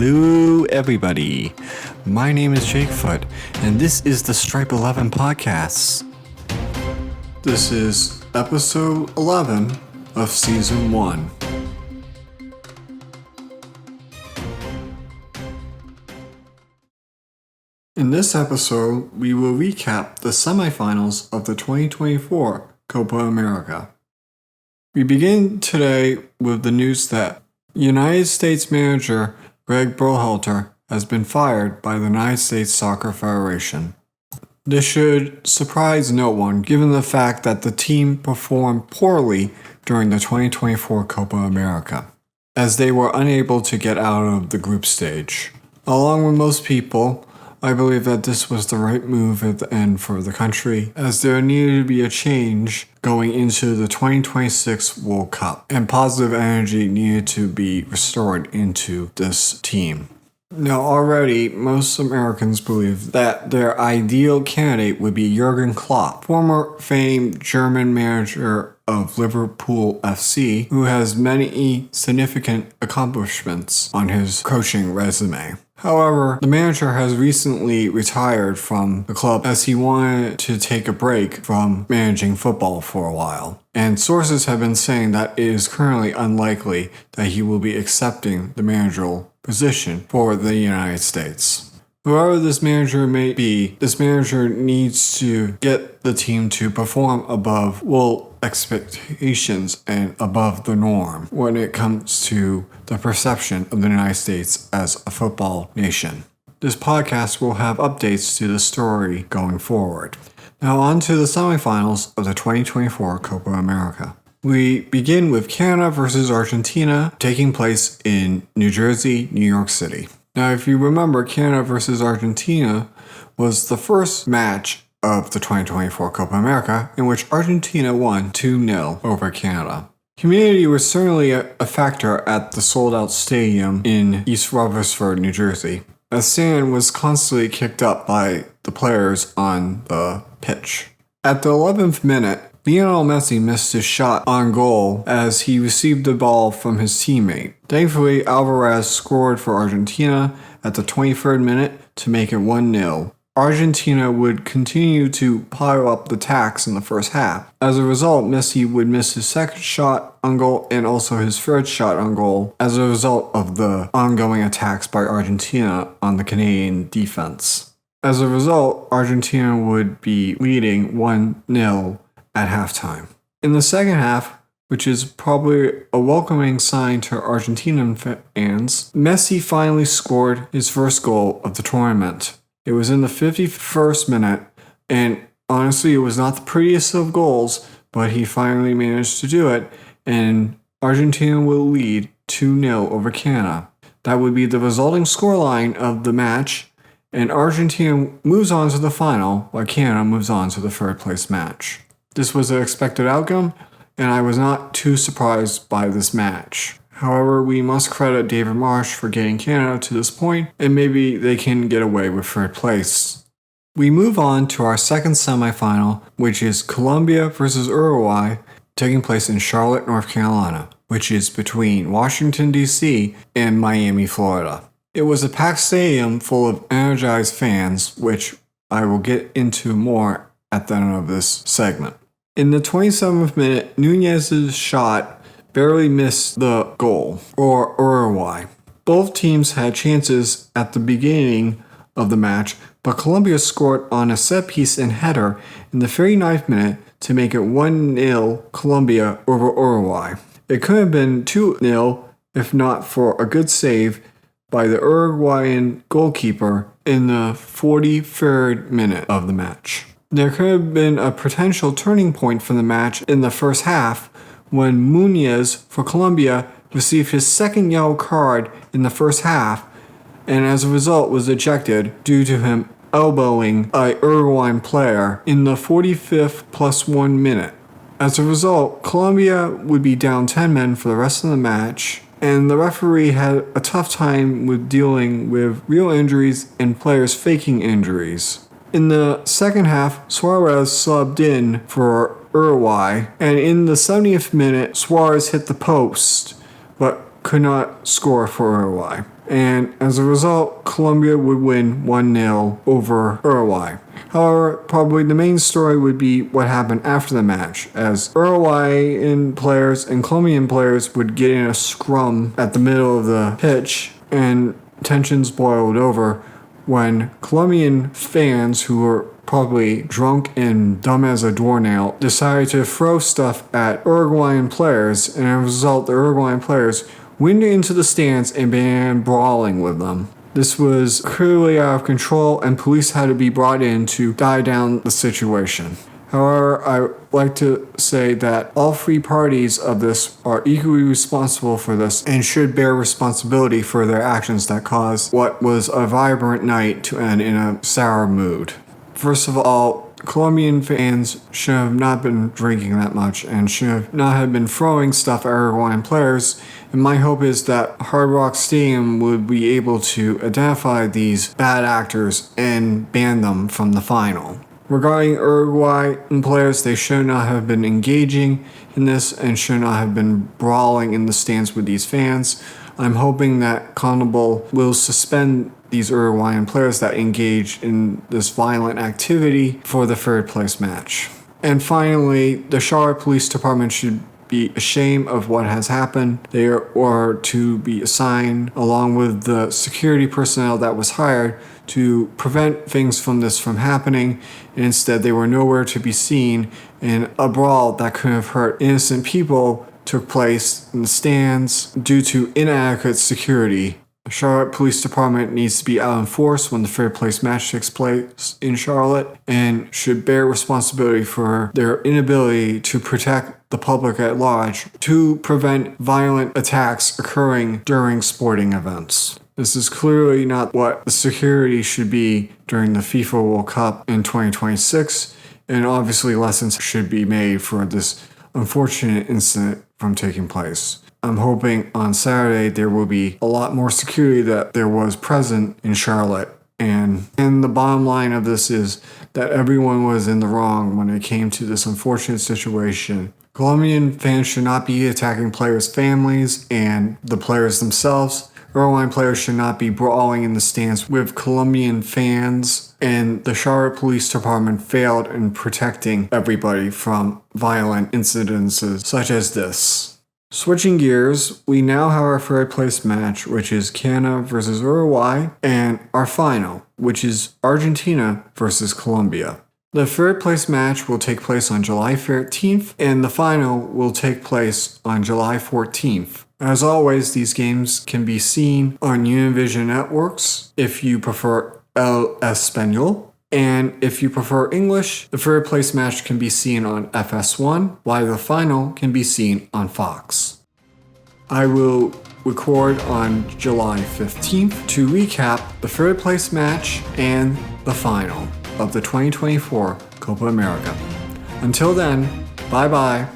Hello, everybody. My name is Jake Foot, and this is the Stripe 11 podcast. This is episode 11 of season 1. In this episode, we will recap the semifinals of the 2024 Copa America. We begin today with the news that United States manager Greg Berhalter has been fired by the United States Soccer Federation. This should surprise no one given the fact that the team performed poorly during the 2024 Copa America, as they were unable to get out of the group stage. Along with most people, I believe that this was the right move at the end for the country, as there needed to be a change going into the 2026 World Cup, and positive energy needed to be restored into this team. Now already, most Americans believe that their ideal candidate would be Jurgen Klopp, former famed German manager of Liverpool FC, who has many significant accomplishments on his coaching resume. However, the manager has recently retired from the club as he wanted to take a break from managing football for a while. And sources have been saying that it is currently unlikely that he will be accepting the managerial position for the United States. Whoever this manager may be, this manager needs to get the team to perform above expectations and above the norm when it comes to the perception of the United States as a football nation. This podcast will have updates to the story going forward. Now on to the semifinals of the 2024 Copa America. We begin with Canada versus Argentina taking place in New Jersey, New York City. Now if you remember, Canada versus Argentina was the first match of the 2024 Copa America, in which Argentina won 2-0 over Canada. Humidity was certainly a factor at the sold-out stadium in East Rutherford, New Jersey, as sand was constantly kicked up by the players on the pitch. At the 11th minute, Lionel Messi missed his shot on goal as he received the ball from his teammate. Thankfully, Alvarez scored for Argentina at the 23rd minute to make it 1-0. Argentina would continue to pile up the tax in the first half. As a result, Messi would miss his second shot on goal and also his third shot on goal as a result of the ongoing attacks by Argentina on the Canadian defense. As a result, Argentina would be leading 1-0 at halftime. In the second half, which is probably a welcoming sign to Argentinian fans, Messi finally scored his first goal of the tournament. It was in the 51st minute, and honestly, it was not the prettiest of goals, but he finally managed to do it, and Argentina will lead 2-0 over Canada. That would be the resulting scoreline of the match, and Argentina moves on to the final, while Canada moves on to the third place match. This was an expected outcome, and I was not too surprised by this match. However, we must credit David Marsh for getting Canada to this point, and maybe they can get away with third place. We move on to our second semifinal, which is Colombia versus Uruguay, taking place in Charlotte, North Carolina, which is between Washington, D.C. and Miami, Florida. It was a packed stadium full of energized fans, which I will get into more at the end of this segment. In the 27th minute, Nunez's shot barely missed the goal for Uruguay. Both teams had chances at the beginning of the match, but Colombia scored on a set piece and header in the 39th minute to make it 1-0 Colombia over Uruguay. It could have been 2-0 if not for a good save by the Uruguayan goalkeeper in the 43rd minute of the match. There could have been a potential turning point for the match in the first half when Muñoz for Colombia received his second yellow card in the first half, and as a result was ejected due to him elbowing a Uruguayan player in the 45th plus 1 minute. As a result, Colombia would be down 10 men for the rest of the match, and the referee had a tough time with dealing with real injuries and players faking injuries. In the second half, Suarez subbed in for Uruguay, and in the 70th minute, Suarez hit the post, but could not score for Uruguay. and as a result, Colombia would win 1-0 over Uruguay. However, probably the main story would be what happened after the match, as Uruguayan players and Colombian players would get in a scrum at the middle of the pitch, and tensions boiled over when Colombian fans, who were probably drunk and dumb as a doornail, decided to throw stuff at Uruguayan players, and as a result, the Uruguayan players went into the stands and began brawling with them. This was clearly out of control, and police had to be brought in to die down the situation. However, I would like to say that all three parties of this are equally responsible for this and should bear responsibility for their actions that caused what was a vibrant night to end in a sour mood. First of all, Colombian fans should have not been drinking that much and should not have been throwing stuff at Uruguayan players. And my hope is that Hard Rock Stadium would be able to identify these bad actors and ban them from the final. Regarding Uruguayan players, they should not have been engaging in this and should not have been brawling in the stands with these fans. I'm hoping that CONMEBOL will suspend these Uruguayan players that engage in this violent activity for the third place match. And finally, the Charlotte Police Department should be ashamed of what has happened. They are to be assigned, along with the security personnel that was hired, to prevent things from happening. And instead, they were nowhere to be seen, and a brawl that could have hurt innocent people took place in the stands due to inadequate security. The Charlotte Police Department needs to be out in force when the third place match takes place in Charlotte and should bear responsibility for their inability to protect the public at large to prevent violent attacks occurring during sporting events. This is clearly not what the security should be during the FIFA World Cup in 2026, and obviously lessons should be made for this unfortunate incident from taking place. I'm hoping on Saturday there will be a lot more security that there was present in Charlotte. And the bottom line of this is that everyone was in the wrong when it came to this unfortunate situation. Colombian fans should not be attacking players' families and the players themselves. Uruguayan players should not be brawling in the stands with Colombian fans. And the Charlotte Police Department failed in protecting everybody from violent incidences such as this. Switching gears, we now have our third place match, which is Canada versus Uruguay, and our final, which is Argentina versus Colombia. The third place match will take place on July 13th, and the final will take place on July 14th. As always, these games can be seen on Univision Networks if you prefer El Español. And if you prefer English, the third place match can be seen on FS1, while the final can be seen on Fox. I will record on July 15th to recap the third place match and the final of the 2024 Copa America. Until then, bye bye.